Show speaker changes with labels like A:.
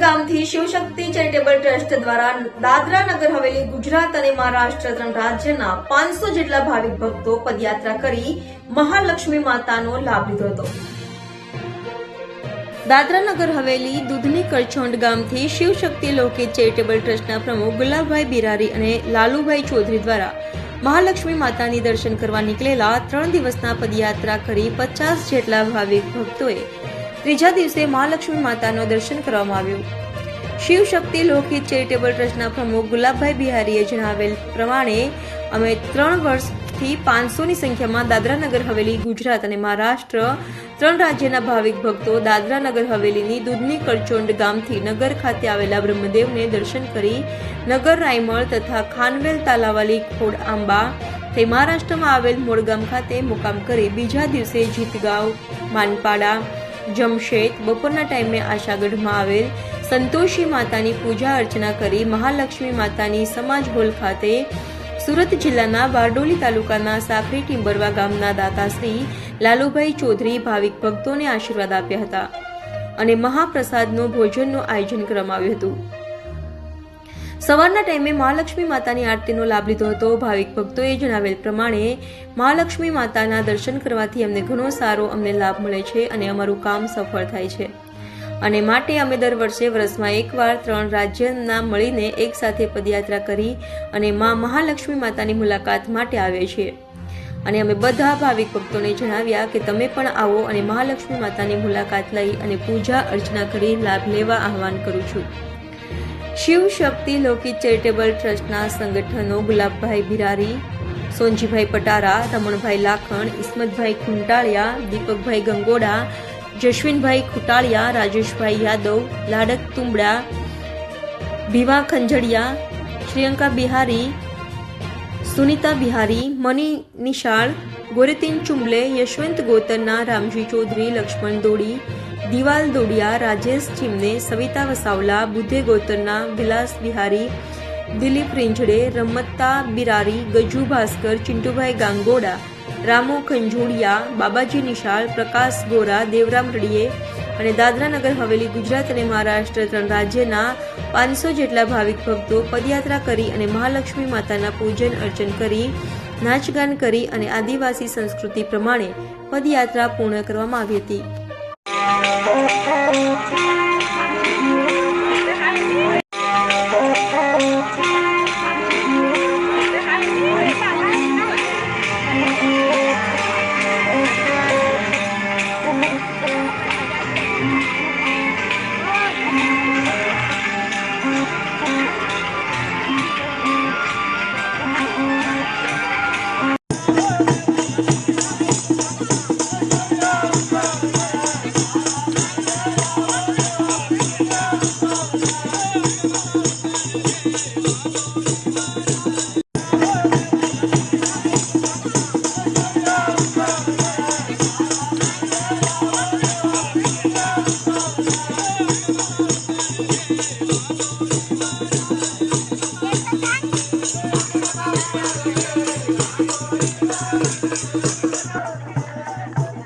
A: ગામથી Shivshakti charitable trust દ્વારા દાદરા નગર હવેલી ગુજરાત અને મહારાષ્ટ્ર ત્રણ રાજ્યના 500 જેટલા ભાવિક ભક્તો પદયાત્રા કરી મહાલક્ષ્મી માતાનો લાભ લીધો હતો। દાદરા નગર હવેલી દૂધની કરછોંડ ગામથી શિવશક્તિ લોકહિત ચેરિટેબલ ટ્રસ્ટના પ્રમુખ ગુલાબભાઈ બિરારી અને લાલુભાઈ ચૌધરી દ્વારા મહાલક્ષ્મી માતાની દર્શન કરવા નીકળેલા 3 દિવસના પદયાત્રા કરી 50 જેટલા ભાવિક ભક્તોએ ત્રીજા દિવસે મહાલક્ષ્મી માતાનો દર્શન કરવામાં આવ્યું। શિવશક્તિ લોકહિત ચેરિટેબલ ટ્રસ્ટના પ્રમુખ ગુલાબભાઈ બિહારીએ જણાવેલ પ્રમાણે અમે 3 વર્ષથી 500ની સંખ્યામાં દાદરા નગર હવેલી ગુજરાત અને મહારાષ્ટ્ર ત્રણ રાજ્યના ભાવિક ભક્તો દાદરા નગર હવેલીની દૂધની કરચોંડ ગામથી નગર ખાતે આવેલા બ્રહ્મદેવને દર્શન કરી નગર રાયમળ તથા ખાનવેલ તાલાવાલી ખોડ આંબા તે મહારાષ્ટ્રમાં આવેલ મોડગામ ખાતે મુકામ કરી બીજા દિવસે જીતગાંવ માનપાડા જમશેદ બપોરના ટાઈમે આશાગઢમાં આવેલ સંતોષી માતાની પૂજા અર્ચના કરી મહાલક્ષ્મી માતાની સમાજ હોલ ખાતે સુરત જિલ્લાના બારડોલી તાલુકાના સાખરી ટિંબરવા ગામના દાતાશ્રી લાલુભાઈ ચૌધરી ભાવિક ભક્તોને આશીર્વાદ આપ્યા હતા અને મહાપ્રસાદનો ભોજનનું આયોજન કરવામાં આવ્યું હતું। સવારના ટાઈમે મહાલક્ષ્મી માતાની આરતીનો લાભ લીધો હતો। ભાવિક ભક્તોએ જણાવેલ પ્રમાણે મહાલક્ષ્મી માતાના દર્શન કરવાથી અમને ઘણો સારો લાભ મળે છે અને અમારું કામ સફળ થાય છે અને માટે અમે દર વર્ષમાં એકવાર 3 રાજ્યના મળીને એક સાથે પદયાત્રા કરી અને મહાલક્ષ્મી માતાની મુલાકાત માટે આવીએ છીએ અને અમે બધા ભાવિક ભક્તોને જણાવ્યા કે તમે પણ આવો અને મહાલક્ષ્મી માતાની મુલાકાત લઈ અને પૂજા અર્ચના કરી લાભ લેવા આહવાન કરું છું। શિવશક્તિ લોકહિત ચેરિટેબલ ટ્રસ્ટના સંગઠનો ગુલાબભાઈ બિરારી, સોનજીભાઈ પટારા, રમણભાઈ લાખણ, ઇસ્મતભાઈ ખુંટાળિયા, દીપકભાઈ ગંગોડા, જશવિનભાઈ ખુટાળિયા, રાજેશભાઈ યાદવ, લાડક તુંબડા, ભીમા ખંજડિયા, શ્રીયંકા બિહારી, સુનીતા બિહારી, મની નિશાળ, ગોરેતીન ચુંબલે, યશવંત ગોતરના, રામજી ચૌધરી, લક્ષ્મણ દોડી, દિવાલ દોડિયા, રાજેશ ચીમને, સવિતા વસાવલા, બુધે ગોતરના, વિલાસ બિહારી, દિલીપ રીંઝડે, રમત્તા બિરારી, ગજુ ભાસ્કર, ચિંટુભાઈ ગાંગોડા, રામુ ખંજોડિયા, બાબાજી નિશાળ, પ્રકાશ ગોરા, દેવરામ રડીએ અને દાદરા નગર હવેલી ગુજરાત અને મહારાષ્ટ્ર ત્રણ રાજ્યના 500 જેટલા ભાવિક ભક્તો પદયાત્રા કરી અને મહાલક્ષ્મી માતાના પૂજન અર્ચન કરી નાચગાન કરી અને આદિવાસી સંસ્કૃતિ પ્રમાણે પદયાત્રા પૂર્ણ કરવામાં આવી હતી।